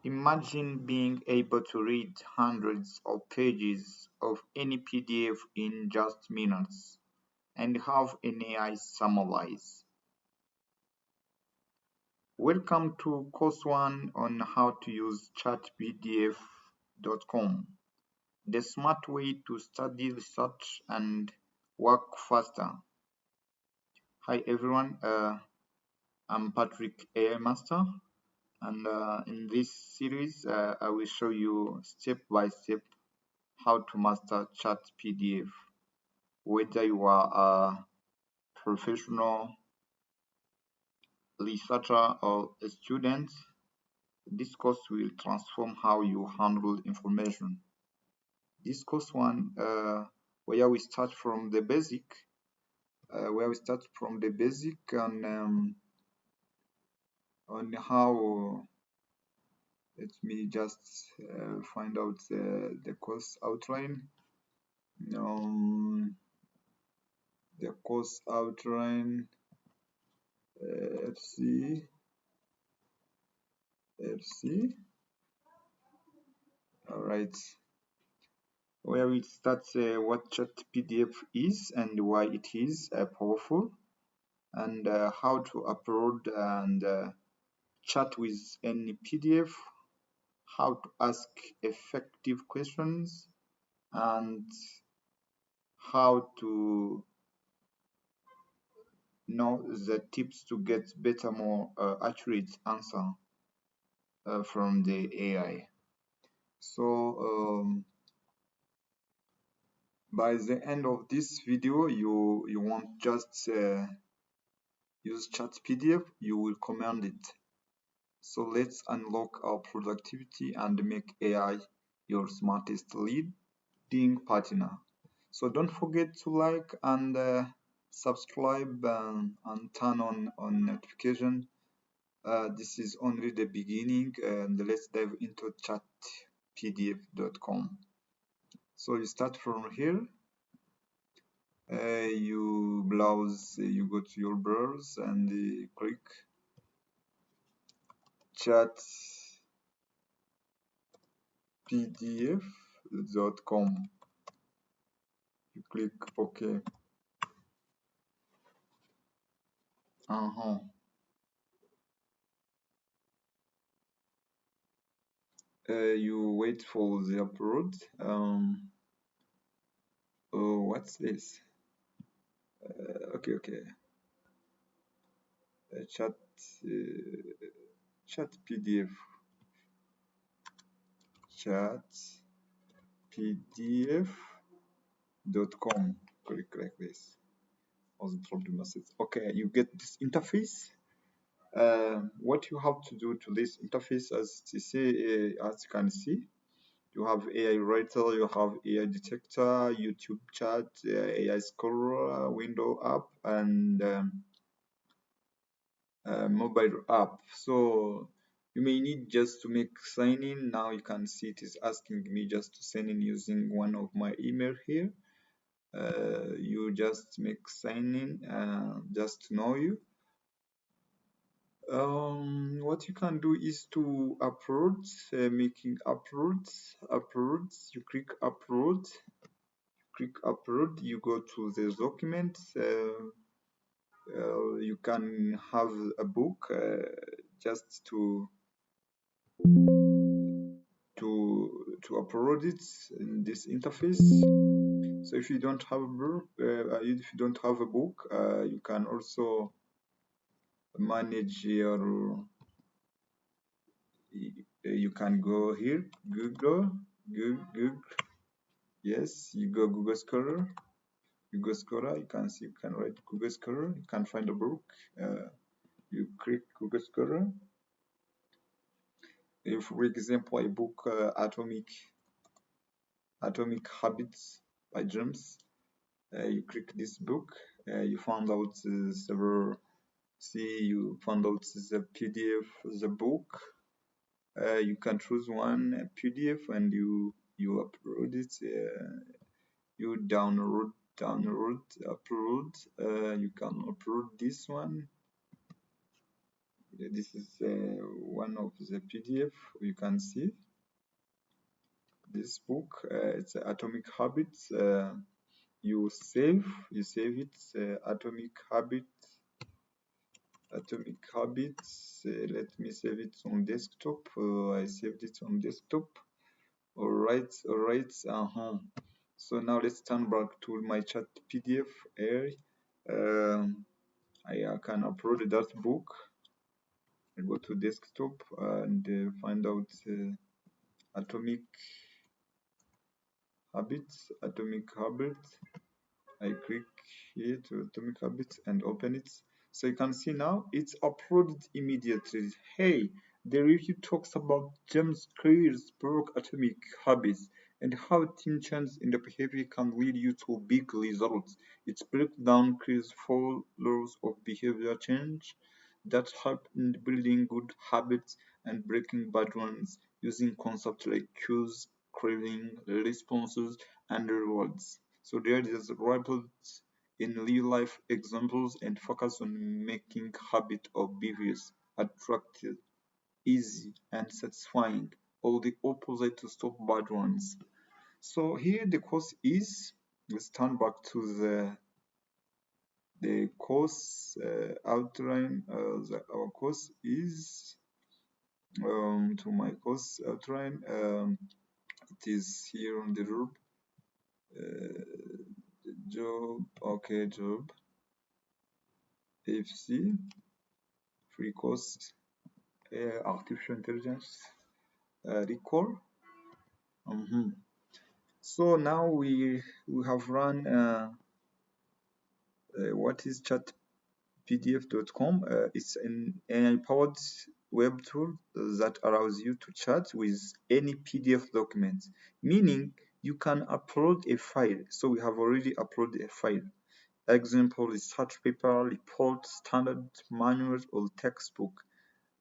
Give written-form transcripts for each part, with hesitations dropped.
Imagine being able to read hundreds of pages of any PDF in just minutes and have an AI summarize. Welcome to course 1 on how to use chatpdf.com, the smart way to study, research, and work faster. Hi everyone, I'm Patrick AI Master, and in this series I will show you step by step how to master ChatPDF. Whether you are a professional researcher or a student, this course will transform how you handle information. This course one, where we start from the basic, on how. Let me just find out the course outline. The course outline. Let's see. All right. Where we start what ChatPDF is and why it is powerful, and how to upload and chat with any PDF, how to ask effective questions, and how to know the tips to get better, more accurate answer from the AI. So by the end of this video, you won't just use ChatPDF, you will command it. So let's unlock our productivity and make AI your smartest leading partner. So don't forget to like and subscribe and turn on notification. This is only the beginning, and let's dive into chatpdf.com. So you start from here. You browse, you go to your browse and click chatpdf.com. You click OK. You wait for the upload. Oh, what's this? Okay. Chat PDF. Chatpdf.com. Click like this. Wasn't the message. Okay, you get this interface. What you have to do to this interface, as you can see, you have AI writer, you have AI detector, YouTube chat, AI scorer, window app, and mobile app. So you may need just to make sign in. Now you can see it is asking me just to sign in using one of my email here. You just make sign in just to know you. What you can do is to upload, making uploads. You click upload, you go to the document. You can have a book just to upload it in this interface. So if you don't have a book, you can also manage your. You can go here, Google. Yes, you go Google Scholar. You can see, you can write Google Scholar. You can find a book. You click Google Scholar. If, for example, a book Atomic Habits by James, you click this book. You found out several. See, you found out the PDF, the book. You can choose one PDF and you upload it. You download, upload. You can upload this one. This is one of the PDF. You can see this book. It's Atomic Habits. You save it. Atomic Habits. Let me save it on desktop. I saved it on desktop. All right. So now let's turn back to my chat PDF here. I can upload that book. I go to desktop and find out Atomic Habits. I click here to Atomic Habits and open it. So you can see now it's uploaded immediately. Hey, the review talks about James Clear's book Atomic Habits and how tiny changes in the behavior can lead you to big results. It breaks down Clear's 4 laws of behavior change that help in building good habits and breaking bad ones using concepts like cues, craving, responses, and rewards. So there is reports in real life examples and focus on making habit or behaviors attractive, easy, and satisfying, or the opposite to stop bad ones. So here the course is, let's turn back to the course outline. Our course is to my course outline. It is here on the room. Job, okay, job, AFC, free course, artificial intelligence, recall. So now we have run what is chatpdf.com. It's an AI-powered web tool that allows you to chat with any PDF document, meaning you can upload a file. So we have already uploaded a file. Example, research paper, report, standard manual, or textbook,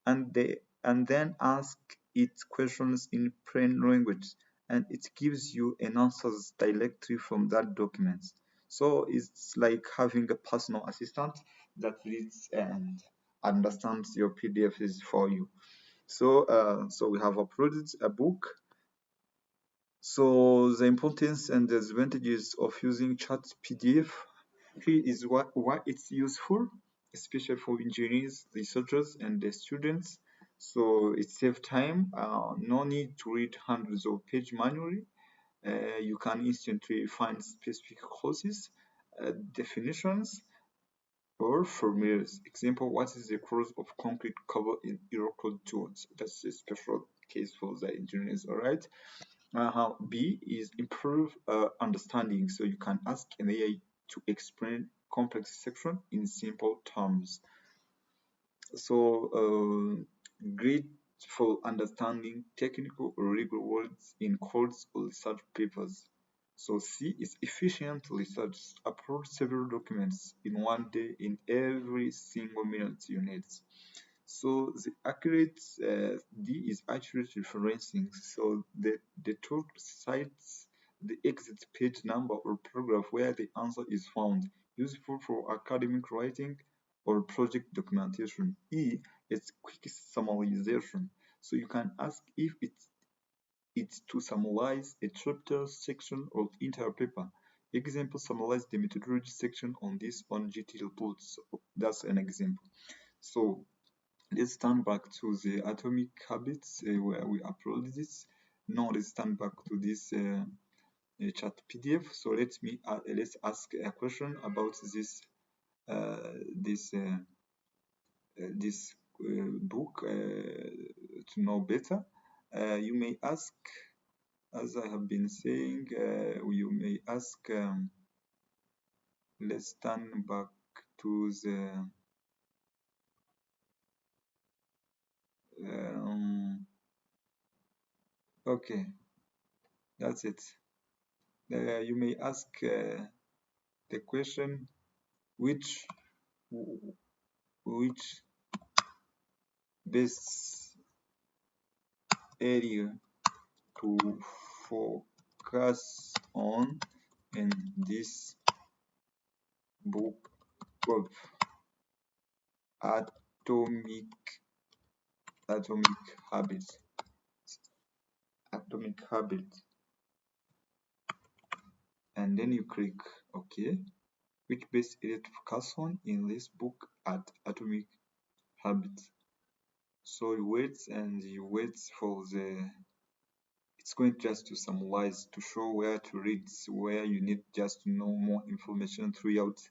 and then ask it questions in plain language, and it gives you an answers directly from that document. So it's like having a personal assistant that reads and understands your PDFs for you. So we have uploaded a book. So the importance and the advantages of using chat PDF. Here is why it's useful, especially for engineers, researchers, and the students. So it saves time. No need to read hundreds of pages manually. You can instantly find specific courses, definitions, or formulas. Example: what is the course of concrete cover in Eurocode tools? That's a special case for the engineers. All right. B is improve understanding. So you can ask an AI to explain complex section in simple terms. So great for understanding technical or legal words in codes or research papers. So C is efficient research. Upload several documents in one day in every single minute you need. So the accurate D is accurate referencing. So the tool cites the exit page number or paragraph where the answer is found, useful for academic writing or project documentation. E is quick summarization. So you can ask if it's to summarize a chapter, section, or entire paper. Example: summarize the methodology section on this on GTL reports. So that's an example. So let's turn back to the Atomic Habits where we uploaded this. Now let's turn back to this chat PDF. So let's ask a question about this book to know better. You may ask, as I have been saying, you may ask. Let's turn back to the okay, that's it. You may ask the question, which best area to focus on in this book of Atomic atomic habits. Atomic habits. And then you click OK. Which best area to focus on in this book at atomic habits. So you wait and you wait for the it's going just to summarize to show where to read, where you need just to know more information throughout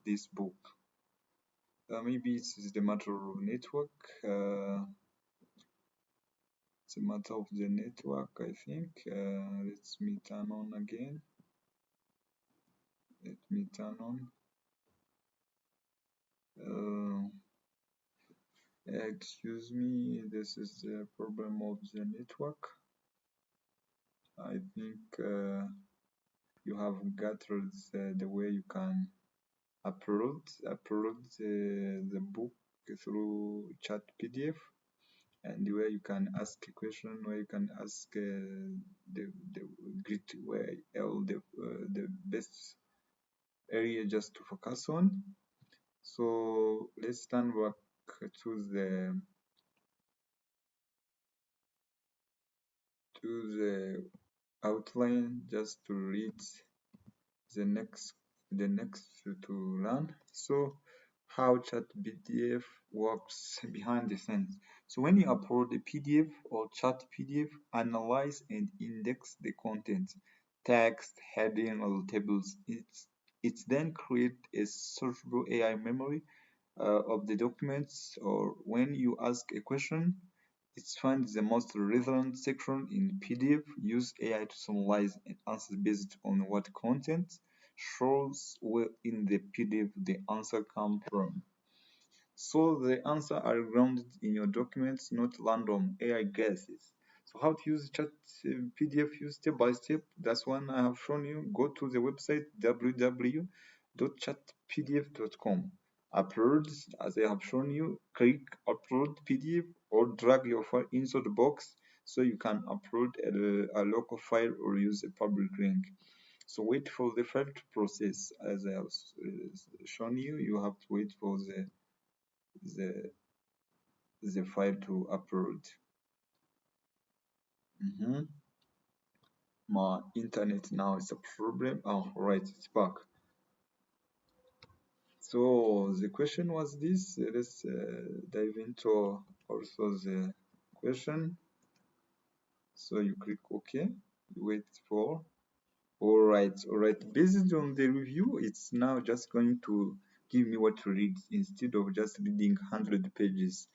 this book. Maybe it's the matter of network. It's a matter of the network, I think. Let me turn on again. Let me turn on. Excuse me, this is the problem of the network. I think you have gathered the way you can upload the book through chat PDF, and where you can ask a question, where you can ask the grid where all the best area just to focus on. So let's turn back to the outline just to read the next to learn. So how chat PDF works behind the scenes. So when you upload a PDF or chat PDF, analyze and index the content, text, heading, or tables. It's then create a searchable AI memory of the documents, or when you ask a question, it's find the most relevant section in PDF, use AI to summarize and answer based on what content shows where in the PDF the answer come from. So the answer are grounded in your documents, not random AI guesses. So how to use chat PDF use step by step. That's one I have shown you. Go to the website www.chatpdf.com. Upload, as I have shown you, click upload PDF or drag your file inside the box so you can upload a local file or use a public link. So wait for the file to process. As I have shown you, you have to wait for the the file to upload. My internet now is a problem. Oh, right, it's back. So the question was this. Let's dive into also the question. So you click OK. You wait for. All right. Based on the review, it's now just going to give me what to read instead of just reading 100 pages.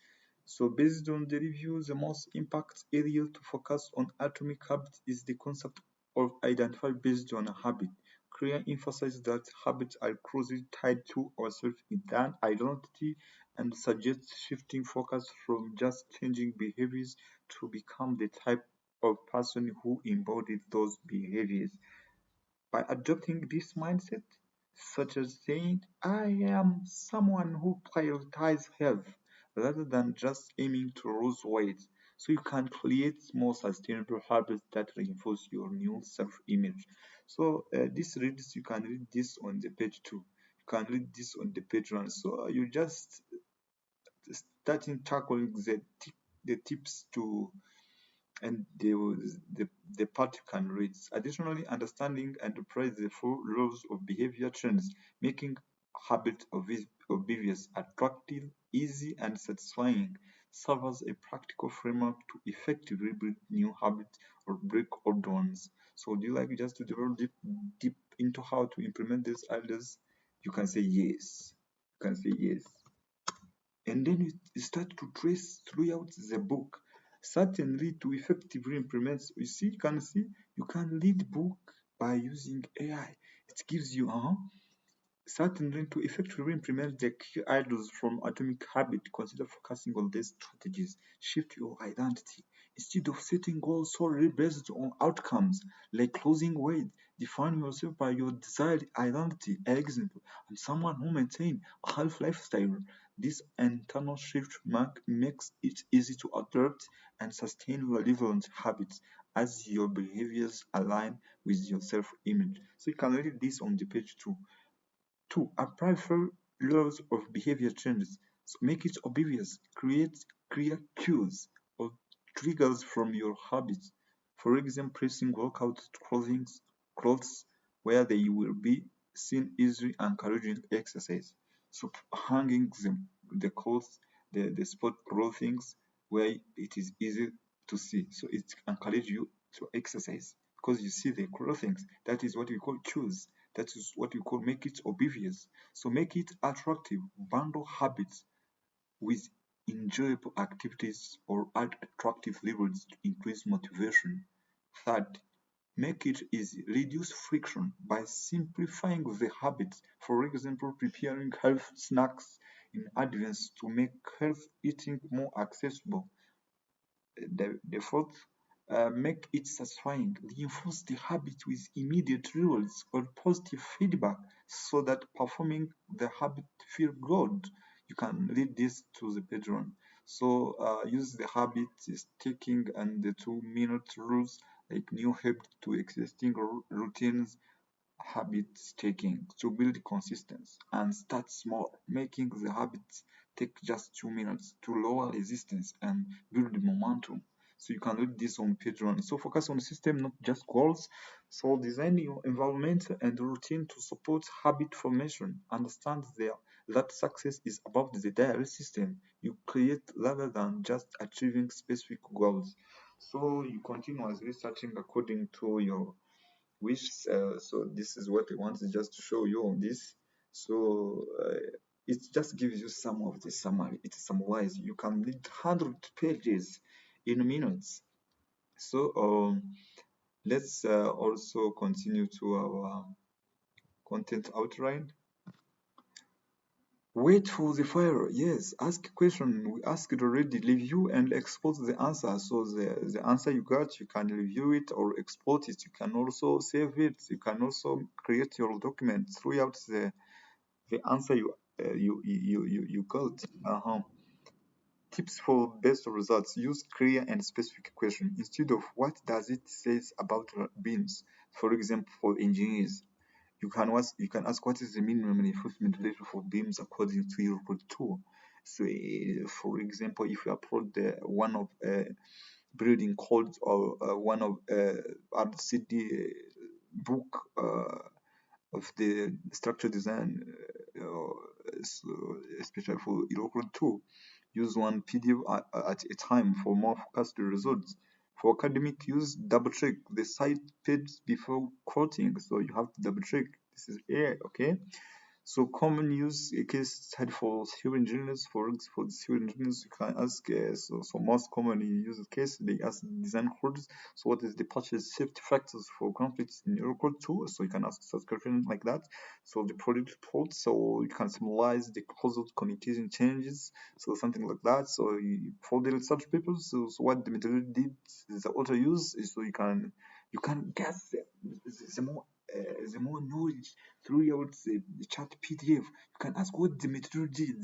So based on the review, the most impact area to focus on atomic habits is the concept of identify based on a habit. Clear emphasizes that habits are closely tied to our self-identity and suggests shifting focus from just changing behaviors to become the type of person who embodies those behaviors. By adopting this mindset, such as saying, I am someone who prioritizes health rather than just aiming to lose weight, so you can create more sustainable habits that reinforce your new self image. So, this reads, you can read this on the page 2. You can read this on the page 1. So, you just starting tackling the tips to and the part you can read. Additionally, understanding and apply the four laws of behavior trends, making habit of obedience attractive, easy, and satisfying, serve as a practical framework to effectively build new habits or break old ones. So, do you like just to develop deep into how to implement these ideas? You can say yes. You can say yes, and then you start to trace throughout the book. Certainly, to effectively implement, you can read book by using AI. It gives you certainly, to effectively implement the key ideas from Atomic Habit, consider focusing on these strategies. Shift your identity. Instead of setting goals solely based on outcomes, like losing weight, define yourself by your desired identity. Example, I'm someone who maintains a healthy lifestyle. This internal shift makes it easy to adopt and sustain relevant habits as your behaviors align with your self-image. So you can read this on the page 2. 2. Apply 4 laws of behavior changes. So make it obvious. Create clear cues or triggers from your habits. For example, pressing workout clothes where they will be seen easily encouraging exercise. So hanging the clothes, the sport clothing where it is easy to see. So it encourages you to exercise because you see the clothing. That is what we call cues. That is what we call make it obvious. So make it attractive. Bundle habits with enjoyable activities or add attractive labels to increase motivation. Third, make it easy. Reduce friction by simplifying the habits. For example, preparing health snacks in advance to make health eating more accessible. The fourth, make it satisfying. Reinforce the habit with immediate rewards or positive feedback so that performing the habit feel good. You can read this to the patron. So use the habit taking and the 2 minute rules like new habit to existing routines habit taking to build consistency and start small, making the habits take just 2 minutes to lower resistance and build momentum. So you can read this on page one. So focus on system, not just goals. So design your environment and routine to support habit formation. Understand there that success is about the daily system you create rather than just achieving specific goals. So you continuously searching according to your which so this is what I wanted just to show you on this. So it just gives you some of the summary. It summarizes. You can read 100 pages in minutes. So let's also continue to our content outline. Wait for the fire. Yes, ask a question. We asked already. Review and export the answer. So the answer you got, you can review it or export it. You can also save it. You can also create your document throughout the answer you got. Tips for best results. Use clear and specific question instead of what does it says about beams. For example, for engineers, you can ask what is the minimum reinforcement level for beams according to your code 2. So, for example, if you upload one of building codes or one of RCD book of the structure design, so especially for your code 2, use one PDF at a time for more focused results. For academic use, double check the site page before quoting. So you have to double check this is A, okay? So common use case study for civil engineers. For civil engineers, you can ask. So most commonly used case they ask design codes. So what is the purchase safety factors for conflicts in your code too? So you can ask such questions like that. So the product report. So you can summarize the causal communication changes. So something like that. So for the research papers. So what the methodology did the author use is so you can get the more the more knowledge throughout the chat PDF. You can ask what the methodology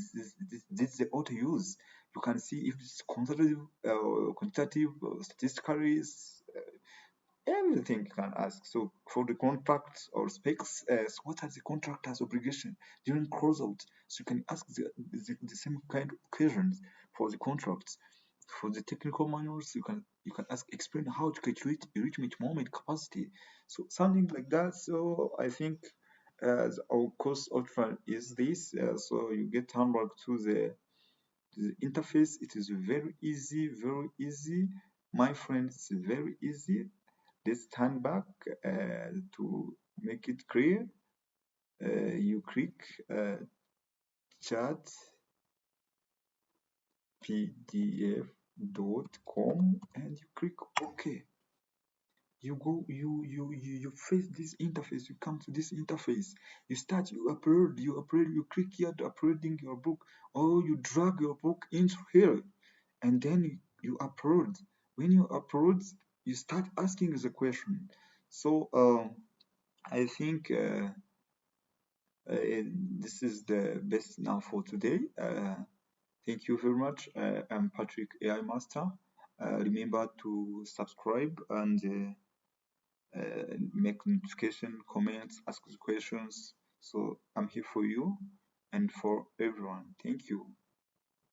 did the author use. You can see if it's quantitative, statistically, everything you can ask. So for the contracts or specs, so what are the contractor's obligation during closeout? So you can ask the same kind of questions for the contracts. For the technical manuals, you can ask explain how to calculate enrichment moment capacity. So something like that. So I think our course outline is this. So you get homework to the interface. It is very easy, very easy. My friends, very easy. Let's turn back to make it clear. You click chat pdf.com and you click OK. You face this interface, you come to this interface, you click here to uploading your book, or you drag your book into here, and then you upload. When you upload, you start asking the question. So I think this is the best now for today. Thank you very much. I'm Patrick AI Master. Remember to subscribe and make notification, comments, ask questions. So I'm here for you and for everyone. Thank you.